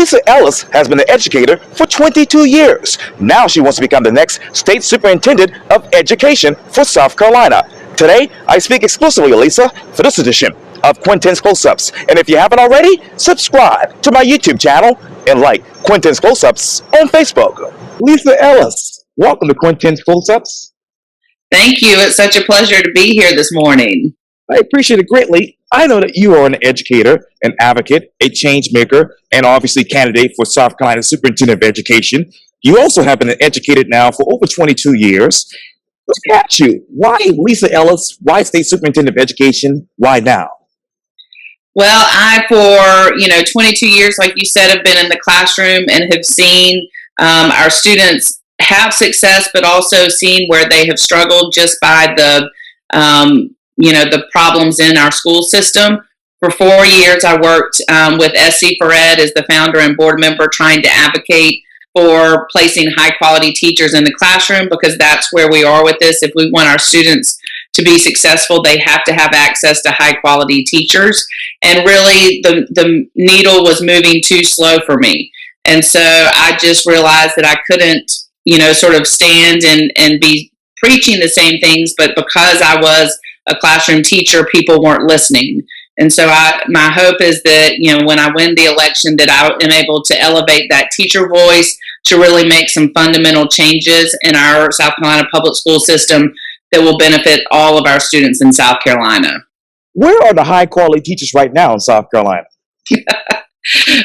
Lisa Ellis has been an educator for 22 years. Now she wants to become the next state superintendent of education for South Carolina. Today, I speak exclusively to Lisa for this edition of Quintin's Close-Ups. And if you haven't already, subscribe to my YouTube channel and like Quintin's Close-Ups on Facebook. Lisa Ellis, welcome to Quintin's Close-Ups. Thank you. It's such a pleasure to be here this morning. I appreciate it greatly. I know that you are an educator, an advocate, a change maker, and obviously candidate for South Carolina Superintendent of Education. You also have been educated now for over 22 years. Let's catch you. Why Lisa Ellis? Why State Superintendent of Education? Why now? Well, I, for 22 years, like you said, have been in the classroom and have seen our students have success, but also seen where they have struggled just by the problems in our school system. For 4 years, I worked with SC for Ed as the founder and board member, trying to advocate for placing high quality teachers in the classroom, because that's where we are with this. If we want our students to be successful, they have to have access to high quality teachers. And really, the needle was moving too slow for me. And so I just realized that I couldn't, sort of stand and be preaching the same things, but because I was a classroom teacher, people weren't listening. And so my hope is that, when I win the election, that I am able to elevate that teacher voice to really make some fundamental changes in our South Carolina public school system that will benefit all of our students in South Carolina. Where are the high quality teachers right now in South Carolina?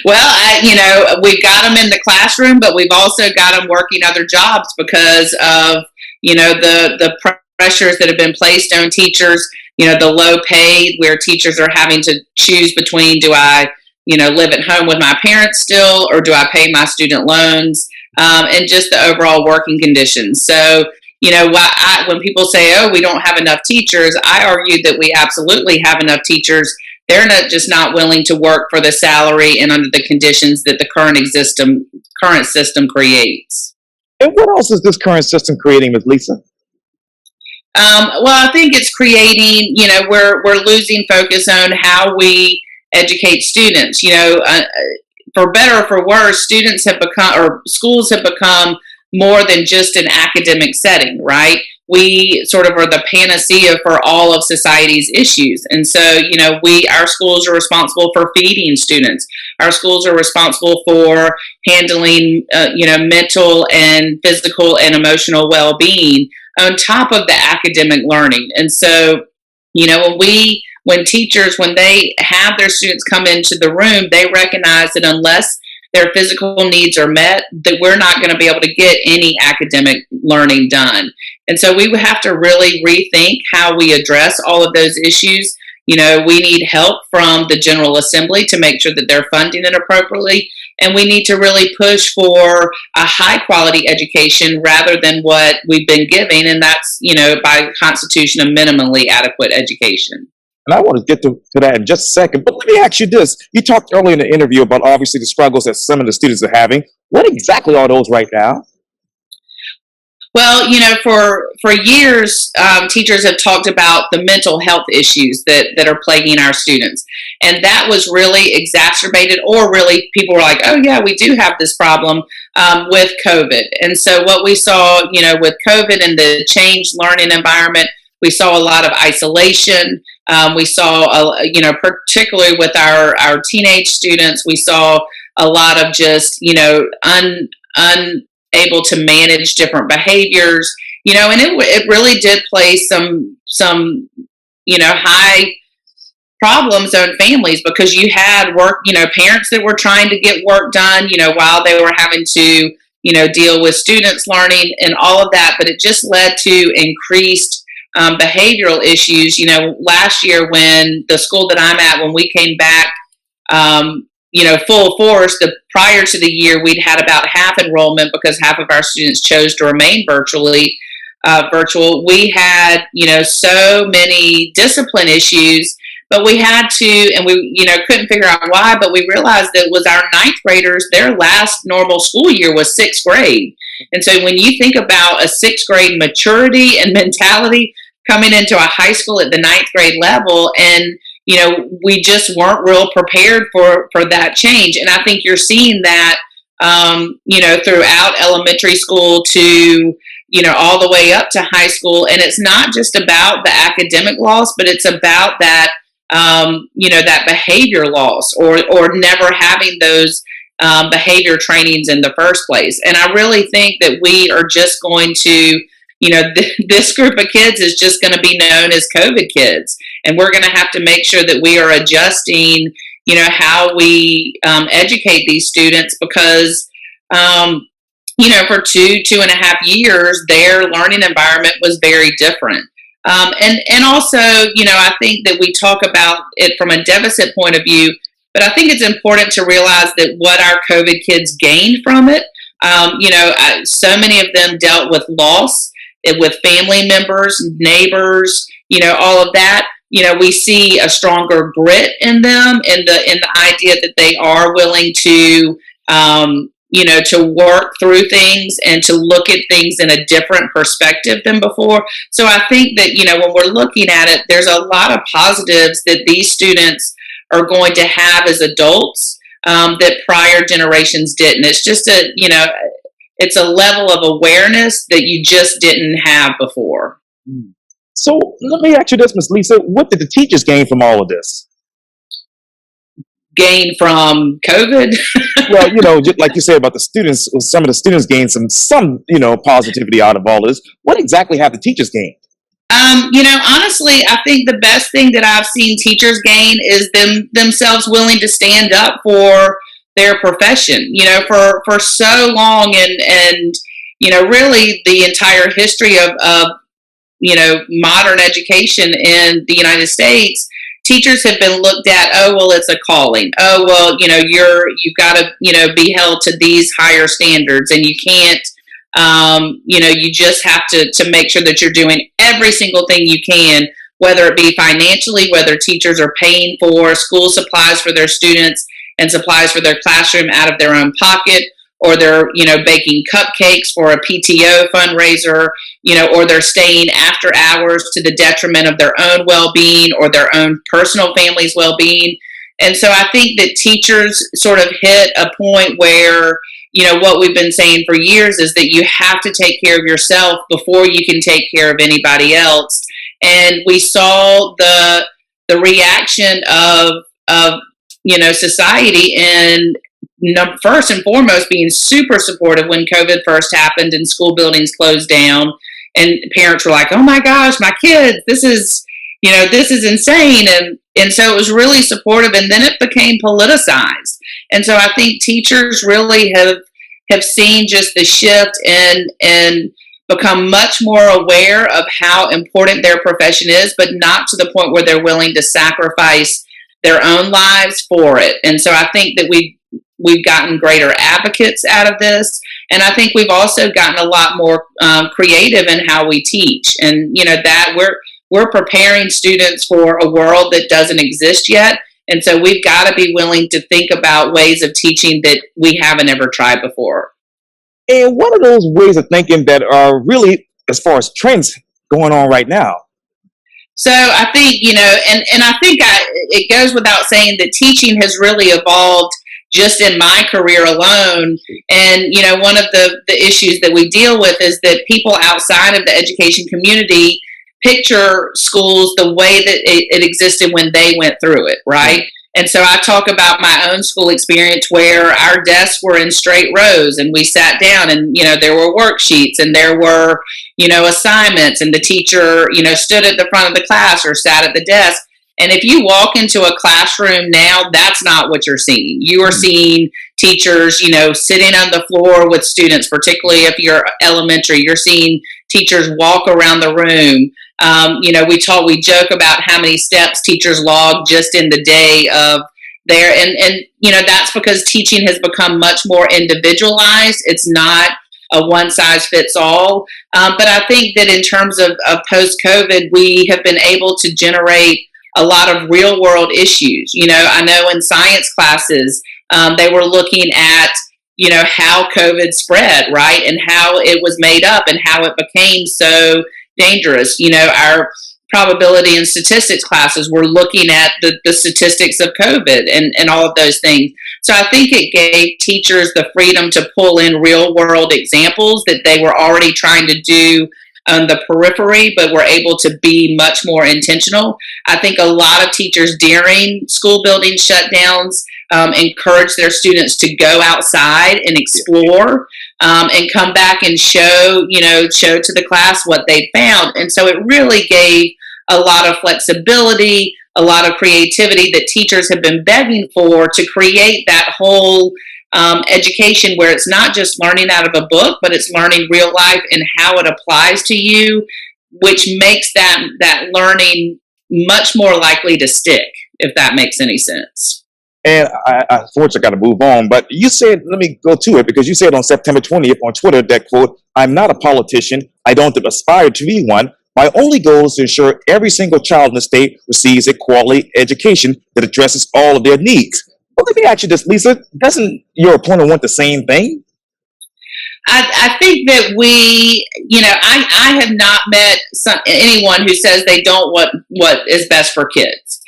Well, we've got them in the classroom, but we've also got them working other jobs because of, the pressures that have been placed on teachers, the low pay, where teachers are having to choose between, do I, live at home with my parents still, or do I pay my student loans, and just the overall working conditions. So, when people say, oh, we don't have enough teachers, I argue that we absolutely have enough teachers. They're not willing to work for the salary and under the conditions that the current system creates. And what else is this current system creating, Ms. Lisa? Well, I think it's creating, we're losing focus on how we educate students. For better or for worse, students have become, or schools have become more than just an academic setting, right? We sort of are the panacea for all of society's issues. And so, our schools are responsible for feeding students. Our schools are responsible for handling, mental and physical and emotional well-being on top of the academic learning. And so, when teachers, when they have their students come into the room, they recognize that unless their physical needs are met, that we're not going to be able to get any academic learning done. And so we would have to really rethink how we address all of those issues. We need help from the General Assembly to make sure that they're funding it appropriately. And we need to really push for a high quality education rather than what we've been giving. And that's, by Constitution, a minimally adequate education. And I want to get to that in just a second. But let me ask you this. You talked earlier in the interview about obviously the struggles that some of the students are having. What exactly are those right now? Well, for years, teachers have talked about the mental health issues that are plaguing our students. And that was really exacerbated, or really people were like, oh, yeah, we do have this problem with COVID. And so what we saw, with COVID and the changed learning environment, we saw a lot of isolation. We saw, particularly with our teenage students, we saw a lot of just, unable to manage different behaviors, and it really did place some high problems on families, because you had parents that were trying to get work done, while they were having to, deal with students learning and all of that. But it just led to increased behavioral issues. Last year, when the school that I'm at, when we came back, full force, prior to the year, we'd had about half enrollment because half of our students chose to remain virtual. We had, so many discipline issues, but we had to, and we, couldn't figure out why, but we realized that it was our ninth graders, their last normal school year was sixth grade. And so when you think about a sixth grade maturity and mentality coming into a high school at the ninth grade level, and we just weren't real prepared for that change. And I think you're seeing that, throughout elementary school to, all the way up to high school. And it's not just about the academic loss, but it's about that, that behavior loss or never having those behavior trainings in the first place. And I really think that we are just going to, this group of kids is just going to be known as COVID kids. And we're going to have to make sure that we are adjusting, how we educate these students because, for 2.5 years, their learning environment was very different. And also, I think that we talk about it from a deficit point of view, but I think it's important to realize that what our COVID kids gained from it, so many of them dealt with loss, with family members, neighbors, all of that. We see a stronger grit in them, in the idea that they are willing to, to work through things and to look at things in a different perspective than before. So I think that, when we're looking at it, there's a lot of positives that these students are going to have as adults that prior generations didn't. It's just it's a level of awareness that you just didn't have before. So let me ask you this, Ms. Lisa, what did the teachers gain from all of this? Gain from COVID? Well, just like you said about the students, some of the students gained some positivity out of all of this. What exactly have the teachers gained? Honestly, I think the best thing that I've seen teachers gain is themselves willing to stand up for their profession. For so long and really the entire history of modern education in the United States, teachers have been looked at, oh, well, it's a calling. Oh, well, you've got to, be held to these higher standards, and you can't, you just have to make sure that you're doing every single thing you can, whether it be financially, whether teachers are paying for school supplies for their students and supplies for their classroom out of their own pocket, or they're, baking cupcakes for a PTO fundraiser, or they're staying after hours to the detriment of their own well-being or their own personal family's well-being. And so I think that teachers sort of hit a point where, what we've been saying for years is that you have to take care of yourself before you can take care of anybody else. And we saw the reaction of society, and first and foremost being super supportive when COVID first happened and school buildings closed down, and parents were like, oh my gosh, my kids, this is insane. And so it was really supportive, and then it became politicized. And so I think teachers really have seen just the shift and become much more aware of how important their profession is, but not to the point where they're willing to sacrifice their own lives for it. And so I think that we've gotten greater advocates out of this. And I think we've also gotten a lot more creative in how we teach. And, that we're preparing students for a world that doesn't exist yet. And so we've got to be willing to think about ways of teaching that we haven't ever tried before. And what are those ways of thinking that are really, as far as trends going on right now? So I think, and I think it goes without saying that teaching has really evolved just in my career alone. And, one of the issues that we deal with is that people outside of the education community picture schools the way that it existed when they went through it, right? And so I talk about my own school experience where our desks were in straight rows and we sat down and, there were worksheets and there were, assignments, and the teacher, stood at the front of the class or sat at the desk. And if you walk into a classroom now, that's not what you're seeing. You are seeing teachers, sitting on the floor with students, particularly if you're elementary. You're seeing teachers walk around the room. We joke about how many steps teachers log just in the day of there. And that's because teaching has become much more individualized. It's not a one size fits all. But I think that in terms of post-COVID, we have been able to generate a lot of real world issues. I know in science classes, they were looking at, how COVID spread, right? And how it was made up and how it became so dangerous. Our probability and statistics classes were looking at the statistics of COVID and all of those things. So I think it gave teachers the freedom to pull in real world examples that they were already trying to do on the periphery, but were able to be much more intentional. I think a lot of teachers during school building shutdowns encourage their students to go outside and explore and come back and show to the class what they found. And so it really gave a lot of flexibility, a lot of creativity that teachers have been begging for, to create that whole education where it's not just learning out of a book, but it's learning real life and how it applies to you, which makes that learning much more likely to stick, if that makes any sense. And I unfortunately got to move on, but you said, let me go to it, because you said on September 20th on Twitter that, quote, "I'm not a politician. I don't aspire to be one. My only goal is to ensure every single child in the state receives a quality education that addresses all of their needs." Well, let me ask you this, Lisa. Doesn't your opponent want the same thing? I think that I have not met anyone who says they don't want what is best for kids.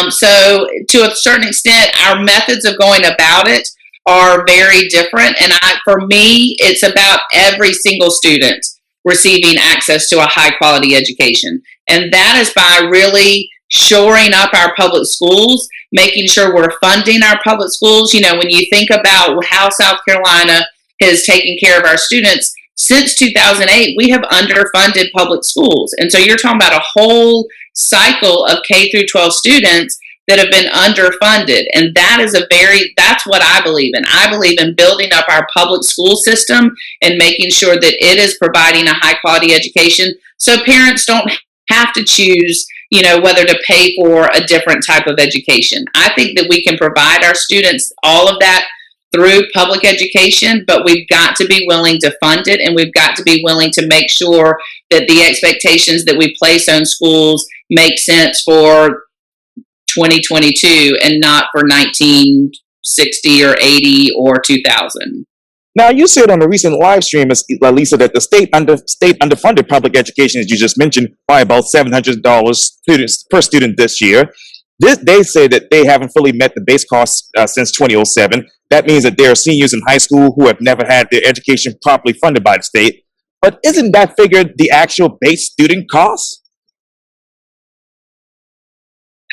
So to a certain extent, our methods of going about it are very different. And for me, it's about every single student receiving access to a high quality education. And that is by really shoring up our public schools, making sure we're funding our public schools. When you think about how South Carolina has taken care of our students, since 2008, we have underfunded public schools. And so you're talking about a whole cycle of K through 12 students that have been underfunded. And that's what I believe in. I believe in building up our public school system and making sure that it is providing a high quality education, so parents don't have to choose, whether to pay for a different type of education. I think that we can provide our students all of that through public education, but we've got to be willing to fund it, and we've got to be willing to make sure that the expectations that we place on schools make sense for 2022 and not for 1960 or 80 or 2000. Now, you said on the recent live stream, Lisa, that the state underfunded public education, as you just mentioned, by about $700 per student this year. They say that they haven't fully met the base costs since 2007. That means that there are seniors in high school who have never had their education properly funded by the state. But isn't that figure the actual base student cost?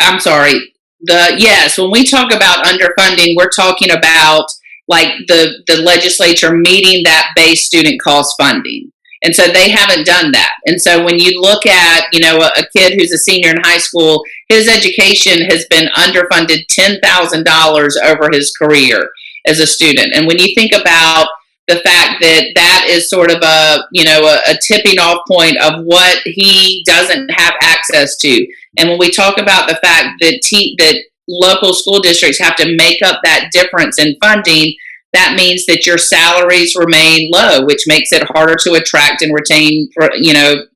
I'm sorry. Yes, when we talk about underfunding, we're talking about like the legislature meeting that base student cost funding. And so they haven't done that. And so when you look at, a kid who's a senior in high school, his education has been underfunded $10,000 over his career as a student. And when you think about the fact that that is sort of a tipping off point of what he doesn't have access to. And when we talk about the fact that local school districts have to make up that difference in funding, that means that your salaries remain low, which makes it harder to attract and retain,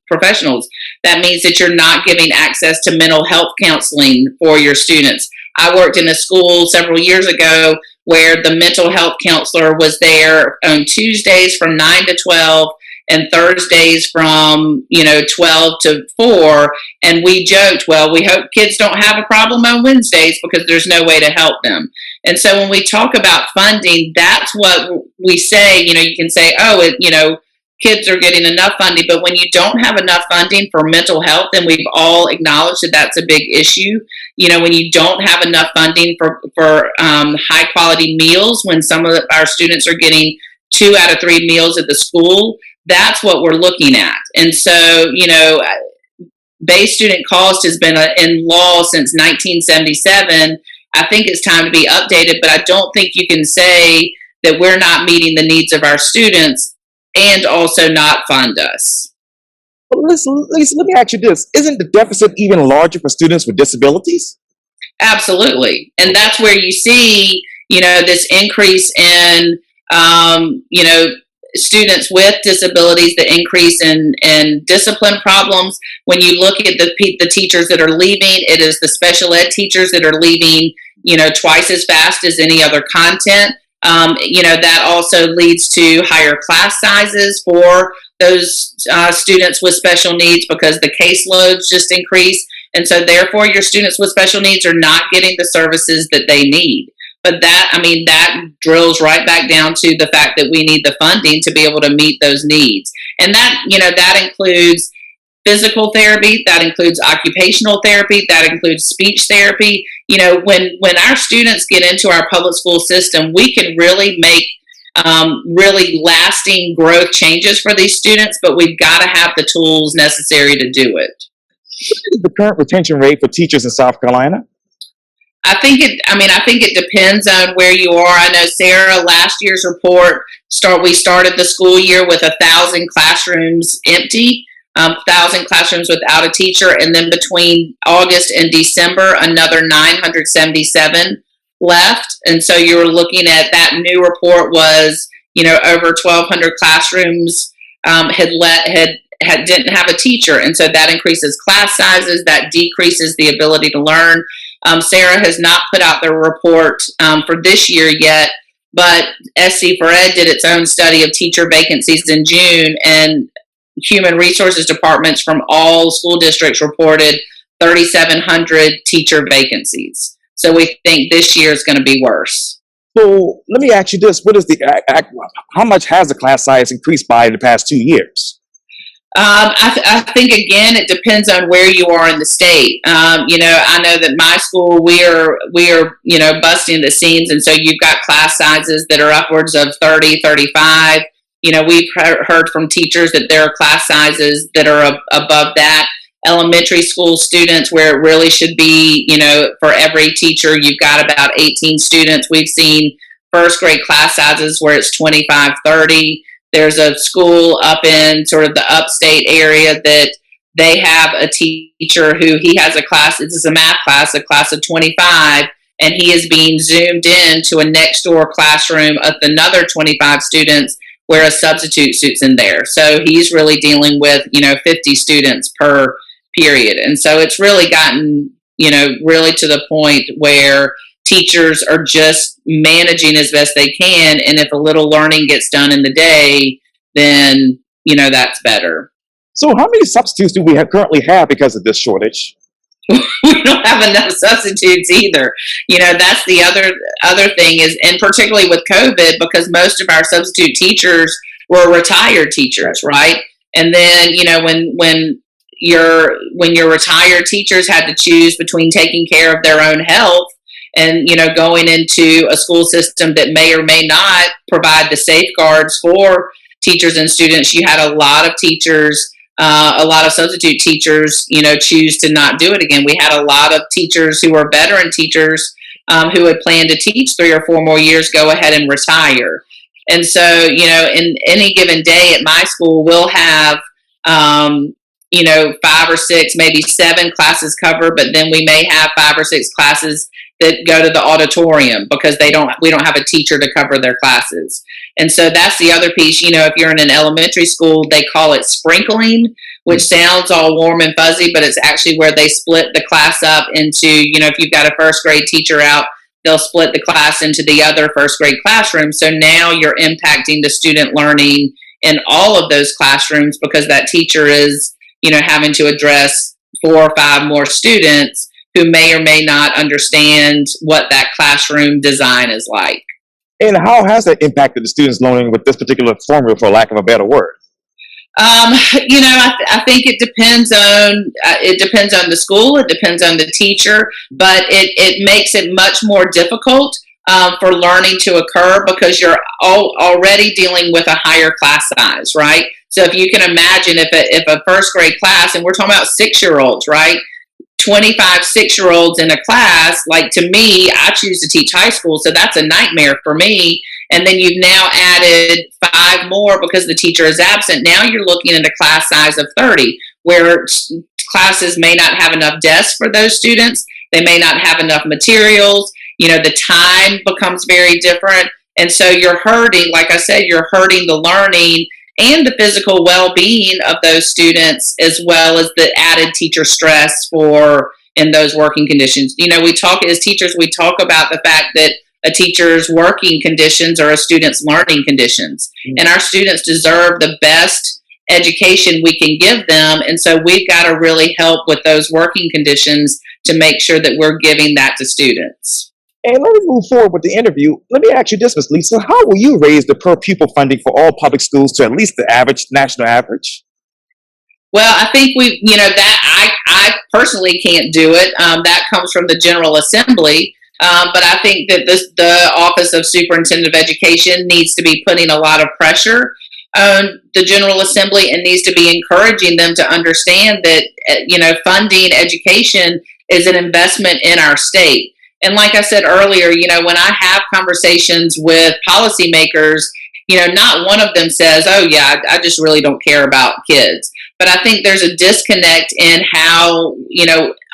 professionals. That means that you're not giving access to mental health counseling for your students. I worked in a school several years ago where the mental health counselor was there on Tuesdays from 9 to 12 and Thursdays from 12 to 4, and we joked, well, we hope kids don't have a problem on Wednesdays because there's no way to help them. And so when we talk about funding, that's what we say. You can say, kids are getting enough funding, but when you don't have enough funding for mental health, and we've all acknowledged that that's a big issue, when you don't have enough funding for high quality meals, when some of our students are getting 2 out of 3 meals at the school, that's what we're looking at. And so, base student cost has been in law since 1977. I think it's time to be updated, but I don't think you can say that we're not meeting the needs of our students and also not fund us. Well, listen, let me ask you this. Isn't the deficit even larger for students with disabilities? Absolutely. And that's where you see, this increase in, students with disabilities, the increase in discipline problems. When you look at the teachers that are leaving, it is the special ed teachers that are leaving, twice as fast as any other content. That also leads to higher class sizes for those students with special needs because the caseloads just increase. And so therefore your students with special needs are not getting the services that they need. But that drills right back down to the fact that we need the funding to be able to meet those needs. And that includes physical therapy, that includes occupational therapy, that includes speech therapy. When our students get into our public school system, we can really make really lasting growth changes for these students, but we've got to have the tools necessary to do it. What is the current retention rate for teachers in South Carolina? I think it depends on where you are. I know, Sarah, last year's report, we started the school year with 1,000 classrooms empty, 1,000 classrooms without a teacher, and then between August and December, another 977 left. And so you were looking at that new report was, over 1,200 classrooms didn't have a teacher, and so that increases class sizes, that decreases the ability to learn. Sarah has not put out the report for this year yet, but SC for Ed did its own study of teacher vacancies in June, and human resources departments from all school districts reported 3,700 teacher vacancies. So we think this year is going to be worse. So let me ask you this: how much has the class size increased by in the past 2 years? I think, again, it depends on where you are in the state. I know that my school, we are busting the seams. And so you've got class sizes that are upwards of 30, 35. We've heard from teachers that there are class sizes that are above that. Elementary school students, where it really should be, for every teacher, you've got about 18 students. We've seen first grade class sizes where it's 25, 30. There's a school up in sort of the upstate area that they have a teacher who he has a class, this is a math class, a class of 25, and he is being zoomed in to a next door classroom of another 25 students where a substitute sits in there. So he's really dealing with, 50 students per period. And so it's really gotten, really to the point where teachers are just managing as best they can. And if a little learning gets done in the day, then, that's better. So how many substitutes do we currently have because of this shortage? We don't have enough substitutes either. That's the other thing is, and particularly with COVID, because most of our substitute teachers were retired teachers, right? And then, when your retired teachers had to choose between taking care of their own health and, going into a school system that may or may not provide the safeguards for teachers and students, you had a lot of teachers, a lot of substitute teachers, choose to not do it again. We had a lot of teachers who were veteran teachers who had planned to teach 3 or 4 more years go ahead and retire. And so, in any given day at my school, we'll have 5 or 6, maybe 7 classes covered, but then we may have 5 or 6 classes that go to the auditorium because we don't have a teacher to cover their classes. And so that's the other piece. If you're in an elementary school, they call it sprinkling, which sounds all warm and fuzzy, but it's actually where they split the class up into, if you've got a first grade teacher out, they'll split the class into the other first grade classrooms. So now you're impacting the student learning in all of those classrooms because that teacher is, having to address 4 or 5 more students who may or may not understand what that classroom design is like. And how has that impacted the students' learning with this particular formula, for lack of a better word? I think it depends on the school. It depends on the teacher, but it makes it much more difficult for learning to occur because you're already dealing with a higher class size, right? So if you can imagine if a first grade class, and we're talking about 6-year-olds, right? 25 6-year-olds in a class, like, to me, I choose to teach high school, so that's a nightmare for me. And then you've now added 5 more because the teacher is absent. Now you're looking at a class size of 30, where classes may not have enough desks for those students. They may not have enough materials. The time becomes very different. And so you're hurting, like I said, you're hurting the learning and the physical well-being of those students, as well as the added teacher stress in those working conditions. As teachers, we talk about the fact that a teacher's working conditions are a student's learning conditions. Mm-hmm. And our students deserve the best education we can give them. And so we've got to really help with those working conditions to make sure that we're giving that to students. And let me move forward with the interview. Let me ask you this, Ms. Lisa. How will you raise the per pupil funding for all public schools to at least the average, national average? Well, I think I personally can't do it. That comes from the General Assembly. But I think that the Office of Superintendent of Education needs to be putting a lot of pressure on the General Assembly and needs to be encouraging them to understand that, funding education is an investment in our state. And like I said earlier, when I have conversations with policymakers, not one of them says, oh, yeah, I just really don't care about kids. But I think there's a disconnect in how,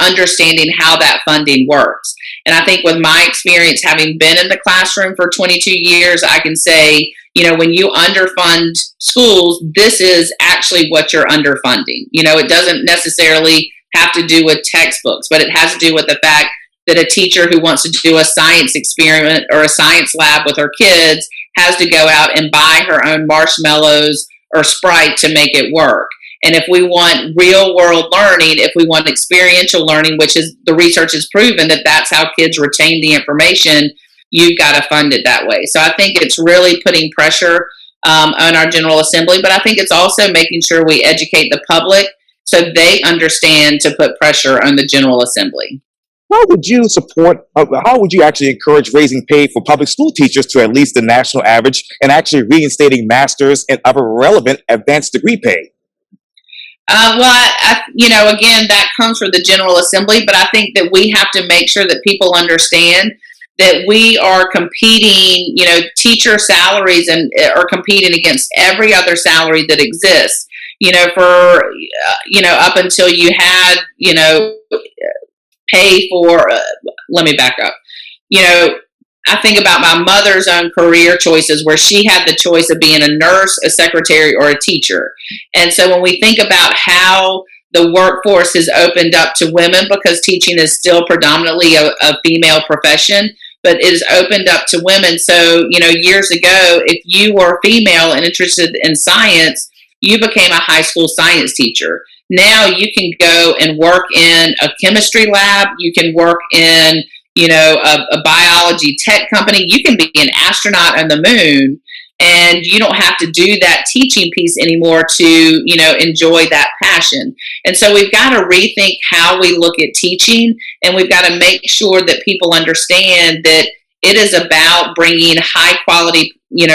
understanding how that funding works. And I think with my experience, having been in the classroom for 22 years, I can say, when you underfund schools, this is actually what you're underfunding. It doesn't necessarily have to do with textbooks, but it has to do with the fact that a teacher who wants to do a science experiment or a science lab with her kids has to go out and buy her own marshmallows or Sprite to make it work. And if we want real world learning, if we want experiential learning, which is the research has proven that that's how kids retain the information, you've got to fund it that way. So I think it's really putting pressure on our General Assembly, but I think it's also making sure we educate the public so they understand to put pressure on the General Assembly. How would you actually encourage raising pay for public school teachers to at least the national average and actually reinstating master's and other relevant advanced degree pay? Again, that comes from the General Assembly, but I think that we have to make sure that people understand that we are competing, teacher salaries are competing against every other salary that exists, up until you had, pay for, let me back up. I think about my mother's own career choices where she had the choice of being a nurse, a secretary, or a teacher. And so when we think about how the workforce has opened up to women, because teaching is still predominantly a female profession, but it is opened up to women. So, years ago, if you were female and interested in science, you became a high school science teacher. Now you can go and work in a chemistry lab. You can work in, a biology tech company. You can be an astronaut on the moon, and you don't have to do that teaching piece anymore to, enjoy that passion. And so we've got to rethink how we look at teaching, and we've got to make sure that people understand that it is about bringing high quality,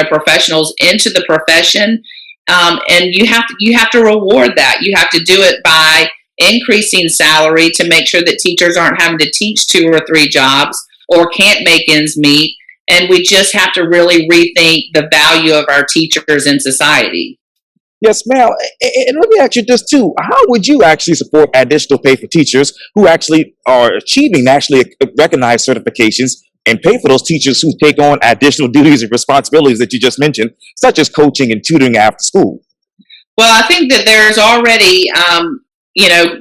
professionals into the profession. And you have to reward that. You have to do it by increasing salary to make sure that teachers aren't having to teach 2 or 3 jobs or can't make ends meet. And we just have to really rethink the value of our teachers in society. Yes, ma'am. And let me ask you this too. How would you actually support additional pay for teachers who actually are achieving nationally recognized certifications and pay for those teachers who take on additional duties and responsibilities that you just mentioned, such as coaching and tutoring after school? Well, I think that there's already,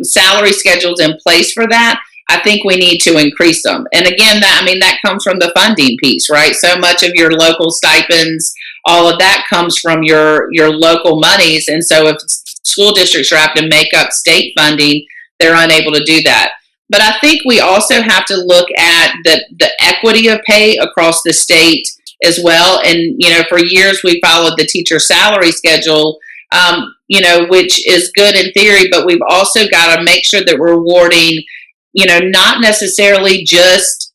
salary schedules in place for that. I think we need to increase them. And again, that comes from the funding piece, right? So much of your local stipends, all of that comes from your local monies. And so if school districts are having to make up state funding, they're unable to do that. But I think we also have to look at the equity of pay across the state as well. And, for years we followed the teacher salary schedule, which is good in theory, but we've also got to make sure that we're rewarding, not necessarily just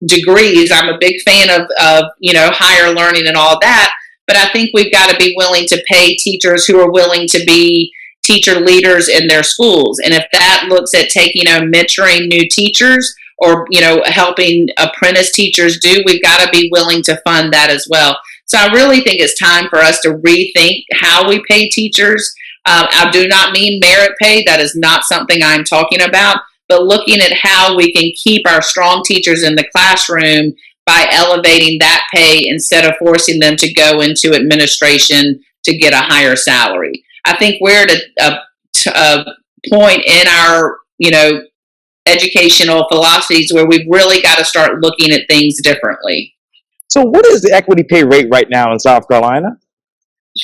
degrees. I'm a big fan of higher learning and all that, but I think we've got to be willing to pay teachers who are willing to be teacher leaders in their schools. And if that looks at taking on mentoring new teachers or, helping apprentice teachers we've got to be willing to fund that as well. So I really think it's time for us to rethink how we pay teachers. I do not mean merit pay. That is not something I'm talking about, but looking at how we can keep our strong teachers in the classroom by elevating that pay instead of forcing them to go into administration to get a higher salary. I think we're at a point in our, educational philosophies where we've really got to start looking at things differently. So what is the equity pay rate right now in South Carolina?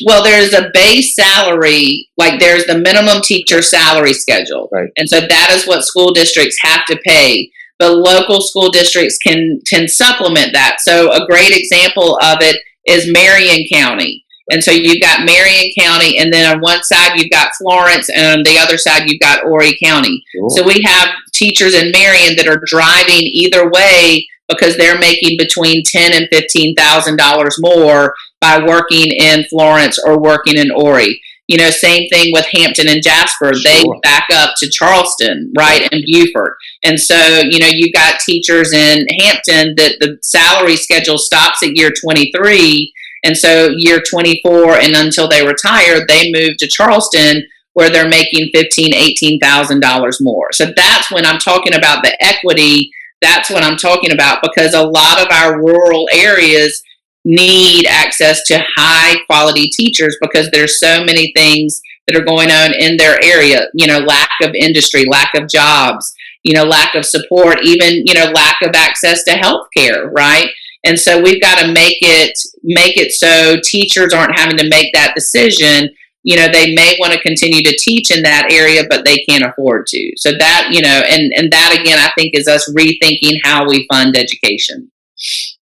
Well, there's a base salary, like there's the minimum teacher salary schedule. Right. And so that is what school districts have to pay. But local school districts can supplement that. So a great example of it is Marion County. And so you've got Marion County, and then on one side you've got Florence, and on the other side you've got Horry County. Cool. So we have teachers in Marion that are driving either way because they're making between $10,000 and $15,000 more by working in Florence or working in Horry. You know, same thing with Hampton and Jasper. Sure. They back up to Charleston, right, and Beaufort. And so, you know, you've got teachers in Hampton that the salary schedule stops at year 23. And so year 24 and until they retire, they move to Charleston where they're making $15,000, $18,000 more. So that's when I'm talking about the equity. That's what I'm talking about, because a lot of our rural areas need access to high quality teachers because there's so many things that are going on in their area, you know, lack of industry, lack of jobs, you know, lack of support, even, you know, lack of access to healthcare, right? And so we've got to make it so teachers aren't having to make that decision. You know, they may want to continue to teach in that area, but they can't afford to. So that, you know, and that again, I think is us rethinking how we fund education.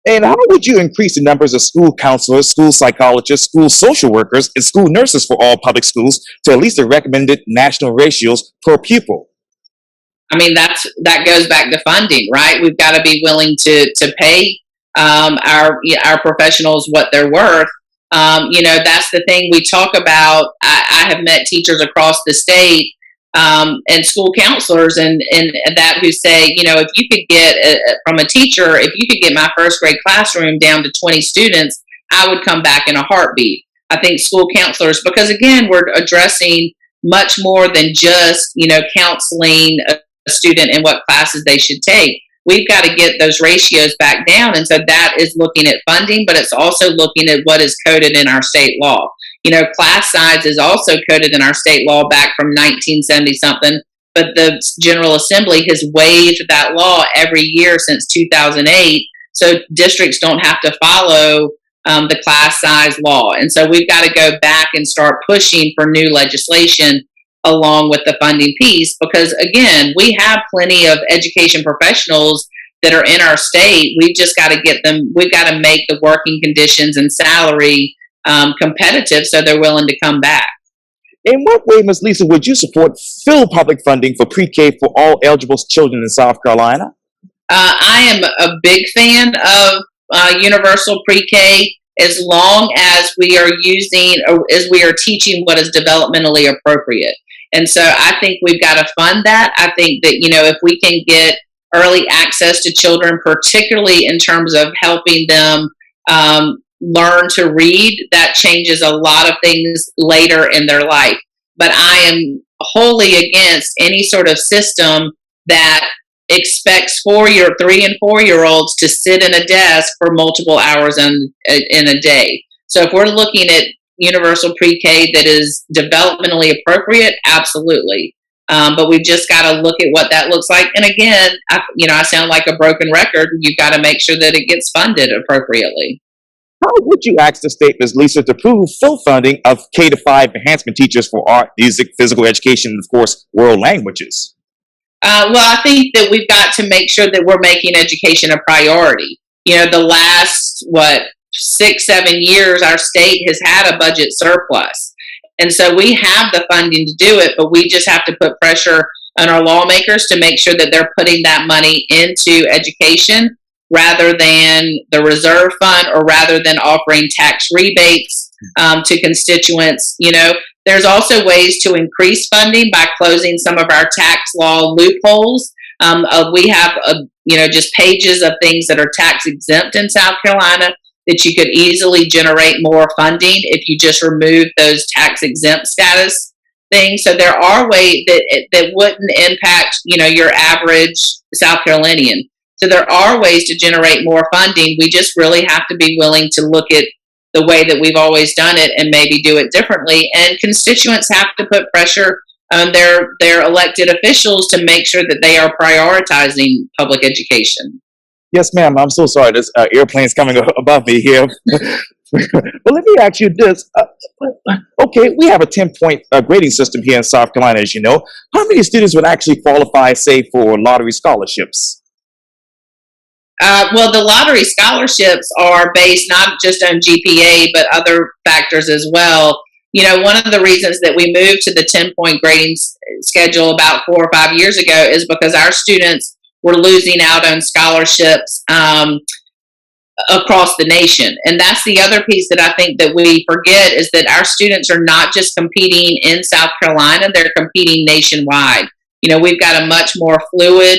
And how would you increase the numbers of school counselors, school psychologists, school social workers, and school nurses for all public schools to at least the recommended national ratios per pupil? I mean, that goes back to funding, right? We've got to be willing to pay our professionals what they're worth. You know, that's the thing we talk about. I have met teachers across the state and school counselors and that who say, you know, if you could get from a teacher, if you could get my first grade classroom down to 20 students, I would come back in a heartbeat. I think school counselors, because again, we're addressing much more than just, you know, counseling a student in what classes they should take. We've got to get those ratios back down. And so that is looking at funding, but it's also looking at what is coded in our state law. You know, class size is also coded in our state law back from 1970 something, but the General Assembly has waived that law every year since 2008. So districts don't have to follow the class size law. And so we've got to go back and start pushing for new legislation along with the funding piece, because again, we have plenty of education professionals that are in our state. We've just got to get them, we've got to make the working conditions and salary competitive so they're willing to come back. In what way, Ms. Lisa, would you support full public funding for pre-K for all eligible children in South Carolina? I am a big fan of universal pre-K as long as we are using, or as we are teaching what is developmentally appropriate. And so I think we've got to fund that. I think that, you know, if we can get early access to children, particularly in terms of helping them learn to read, that changes a lot of things later in their life. But I am wholly against any sort of system that expects 3 and 4-year-olds to sit in a desk for multiple hours in a day. So if we're looking at universal pre-K that is developmentally appropriate, absolutely. But we've just got to look at what that looks like. And again, I sound like a broken record. You've got to make sure that it gets funded appropriately. How would you ask the state, Ms. Lisa, to approve full funding of K-5 enhancement teachers for art, music, physical education, and of course, world languages? Well, I think that we've got to make sure that we're making education a priority. You know, the last, 6-7 years, our state has had a budget surplus. And so we have the funding to do it, but we just have to put pressure on our lawmakers to make sure that they're putting that money into education rather than the reserve fund, or rather than offering tax rebates to constituents. You know, there's also ways to increase funding by closing some of our tax law loopholes. We have, just pages of things that are tax exempt in South Carolina that you could easily generate more funding if you just remove those tax exempt status things. So there are ways that wouldn't impact, your average South Carolinian. So there are ways to generate more funding. We just really have to be willing to look at the way that we've always done it and maybe do it differently. And constituents have to put pressure on their elected officials to make sure that they are prioritizing public education. Yes, ma'am. I'm so sorry. This airplane's coming above me here. Well, let me ask you this. Okay, we have a 10-point grading system here in South Carolina, as you know. How many students would actually qualify, say, for lottery scholarships? Well, the lottery scholarships are based not just on GPA, but other factors as well. You know, one of the reasons that we moved to the 10-point grading schedule about 4 or 5 years ago is because our students were losing out on scholarships across the nation. And that's the other piece that I think that we forget is that our students are not just competing in South Carolina, they're competing nationwide. You know, we've got a much more fluid,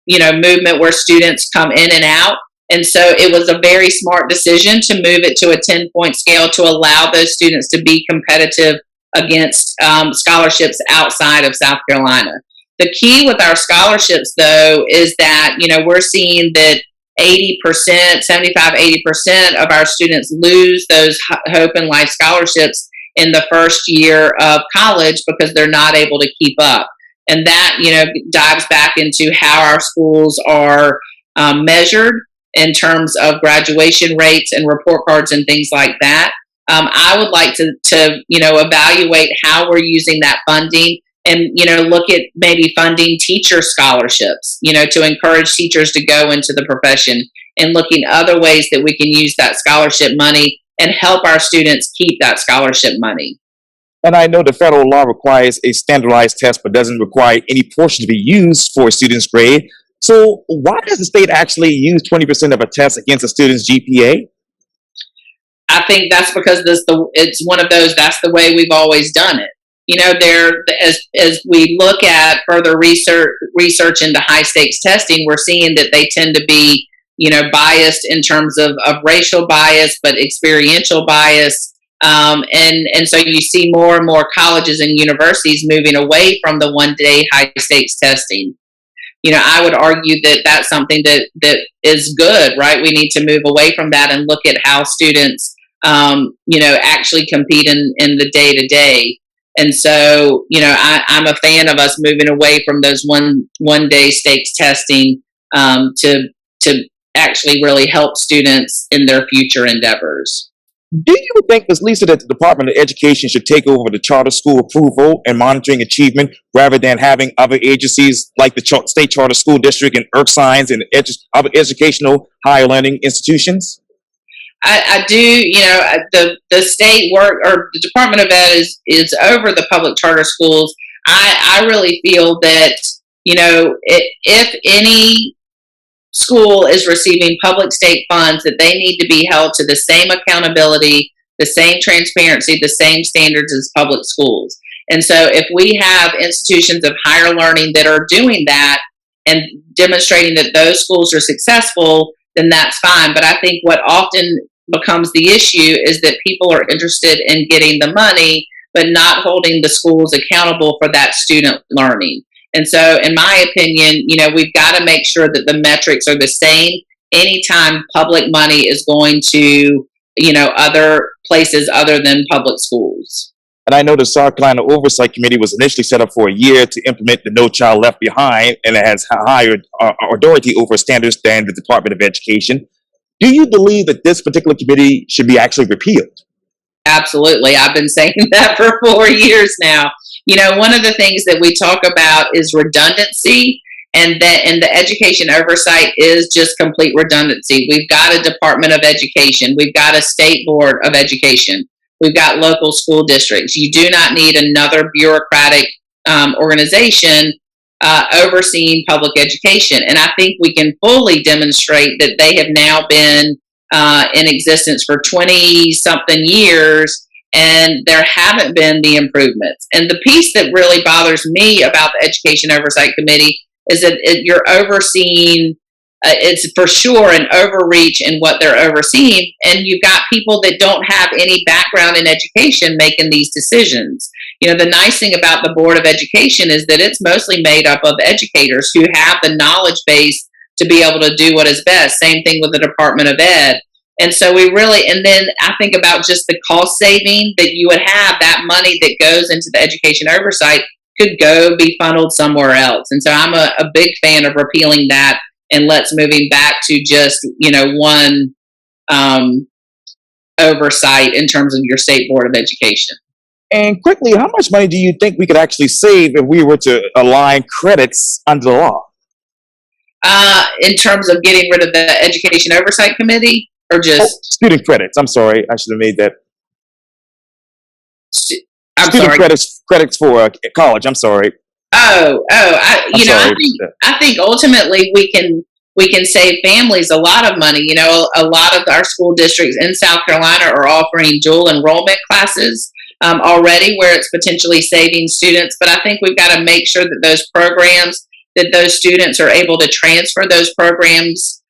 movement where students come in and out. And so it was a very smart decision to move it to a 10-point scale to allow those students to be competitive against scholarships outside of South Carolina. The key with our scholarships, though, is that, you know, we're seeing that 80%, 75, 80% of our students lose those Hope and Life scholarships in the first year of college because they're not able to keep up. And that, you know, dives back into how our schools are measured in terms of graduation rates and report cards and things like that. I would like to evaluate how we're using that funding and, you know, look at maybe funding teacher scholarships, you know, to encourage teachers to go into the profession and looking other ways that we can use that scholarship money and help our students keep that scholarship money. And I know the federal law requires a standardized test, but doesn't require any portion to be used for a student's grade. So why does the state actually use 20% of a test against a student's GPA? I think that's because it's one of those, that's the way we've always done it. You know, as we look at further research into high stakes testing, we're seeing that they tend to be, you know, biased in terms of racial bias, but experiential bias. And so you see more and more colleges and universities moving away from the one-day high stakes testing. You know, I would argue that that's something that is good, right? We need to move away from that and look at how students, actually compete in the day to day. And so, you know, I'm a fan of us moving away from those one day stakes testing to actually really help students in their future endeavors. Do you think, Ms. Lisa, that the Department of Education should take over the charter school approval and monitoring achievement rather than having other agencies like the State Charter School District and Signs and other educational higher learning institutions? I do, you know, the state work or the Department of Ed is over the public charter schools. I really feel that, you know, if any school is receiving public state funds, that they need to be held to the same accountability, the same transparency, the same standards as public schools. And so if we have institutions of higher learning that are doing that and demonstrating that those schools are successful, then that's fine. But I think what often becomes the issue is that people are interested in getting the money, but not holding the schools accountable for that student learning. And so, in my opinion, you know, we've got to make sure that the metrics are the same anytime public money is going to, you know, other places other than public schools. And I know the South Carolina Oversight Committee was initially set up for a year to implement the No Child Left Behind, and it has higher authority over standards than the Department of Education. Do you believe that this particular committee should be actually repealed? Absolutely. I've been saying that for 4 years now. You know, one of the things that we talk about is redundancy, and the education oversight is just complete redundancy. We've got a Department of Education. We've got a state board of education. We've got local school districts. You do not need another bureaucratic organization overseeing public education. And I think we can fully demonstrate that they have now been in existence for 20 something years, and there haven't been the improvements. And the piece that really bothers me about the Education Oversight Committee is that you're overseeing, it's for sure an overreach in what they're overseeing, and you've got people that don't have any background in education making these decisions. You know, the nice thing about the Board of Education is that it's mostly made up of educators who have the knowledge base to be able to do what is best. Same thing with the Department of Ed. And so we really, and then I think about just the cost saving that you would have, that money that goes into the education oversight could go be funneled somewhere else. And so I'm a big fan of repealing that and let's moving back to just, you know, one oversight in terms of your state board of education. And quickly, how much money do you think we could actually save if we were to align credits under the law? In terms of getting rid of the education oversight committee, or just student credits. I'm sorry, I should have made that. I'm Student sorry. credits for college. I'm sorry. I think ultimately we can save families a lot of money. A lot of our school districts in South Carolina are offering dual enrollment classes already, where it's potentially saving students. But I think we've got to make sure that those programs, that those students are able to transfer those programs,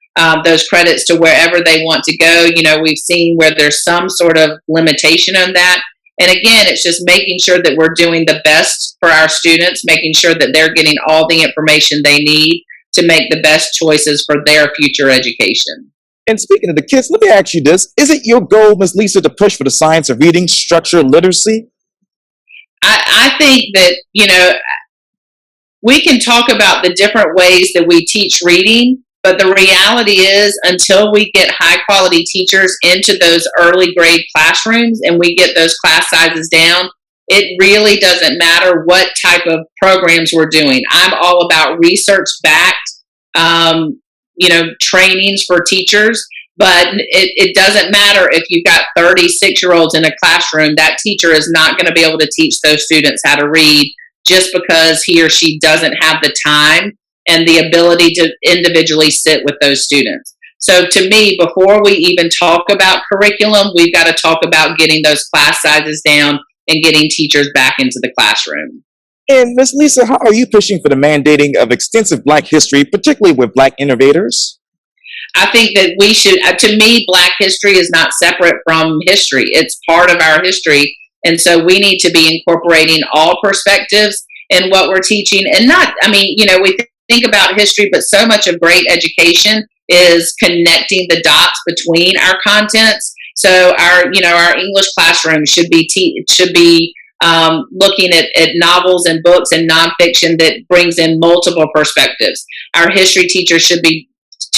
those credits to wherever they want to go. We've seen where there's some sort of limitation on that. And again, it's just making sure that we're doing the best for our students, making sure that they're getting all the information they need to make the best choices for their future education. And speaking of the kids, let me ask you this. Is it your goal, Ms. Lisa, to push for the science of reading, structure, literacy? I think that, we can talk about the different ways that we teach reading, but the reality is, until we get high quality teachers into those early grade classrooms and we get those class sizes down, it really doesn't matter what type of programs we're doing. I'm all about research backed, trainings for teachers, but it doesn't matter if you've got 36-year-olds in a classroom. That teacher is not going to be able to teach those students how to read just because he or she doesn't have the time and the ability to individually sit with those students. So to me, before we even talk about curriculum, we've got to talk about getting those class sizes down and getting teachers back into the classroom. And Ms. Lisa, how are you pushing for the mandating of extensive Black history, particularly with Black innovators? I think that we should, to me, Black history is not separate from history. It's part of our history. And so we need to be incorporating all perspectives in what we're teaching. And we think about history, but so much of great education is connecting the dots between our contents. So our English classroom should be looking at novels and books and nonfiction that brings in multiple perspectives. Our history teacher should be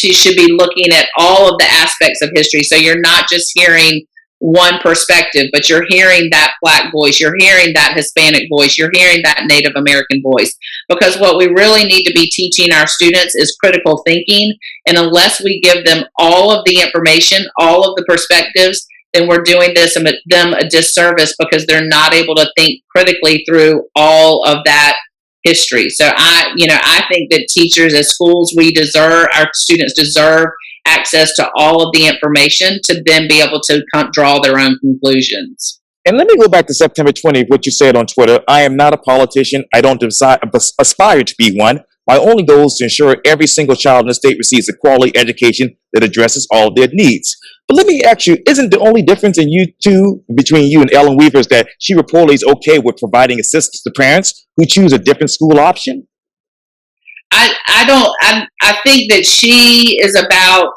looking at all of the aspects of history. So you're not just hearing one perspective, but you're hearing that Black voice, you're hearing that Hispanic voice, you're hearing that Native American voice. Because what we really need to be teaching our students is critical thinking. And unless we give them all of the information, all of the perspectives, then we're doing them a disservice, because they're not able to think critically through all of that history. So I think that teachers, as schools, our students deserve access to all of the information to then be able to draw their own conclusions. And let me go back to September 20th, what you said on Twitter. I am not a politician. I don't aspire to be one. My only goal is to ensure every single child in the state receives a quality education that addresses all their needs. But let me ask you, isn't the only difference in you two, between you and Ellen Weaver, is that she reportedly is okay with providing assistance to parents who choose a different school option? I think that she is about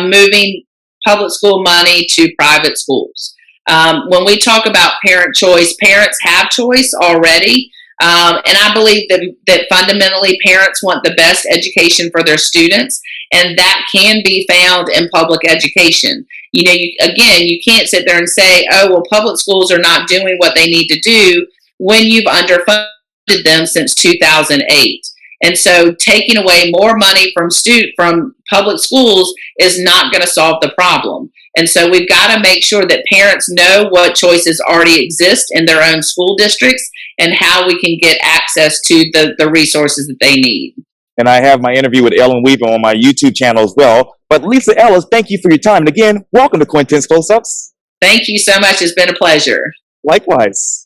moving public school money to private schools. When we talk about parent choice, parents have choice already. And I believe that fundamentally parents want the best education for their students, and that can be found in public education. You can't sit there and say, oh, well, public schools are not doing what they need to do when you've underfunded them since 2008. And so taking away more money from public schools is not going to solve the problem. And so we've got to make sure that parents know what choices already exist in their own school districts and how we can get access to the resources that they need. And I have my interview with Ellen Weaver on my YouTube channel as well. But Lisa Ellis, thank you for your time. And again, welcome to Quintin's Close-Ups. Thank you so much. It's been a pleasure. Likewise.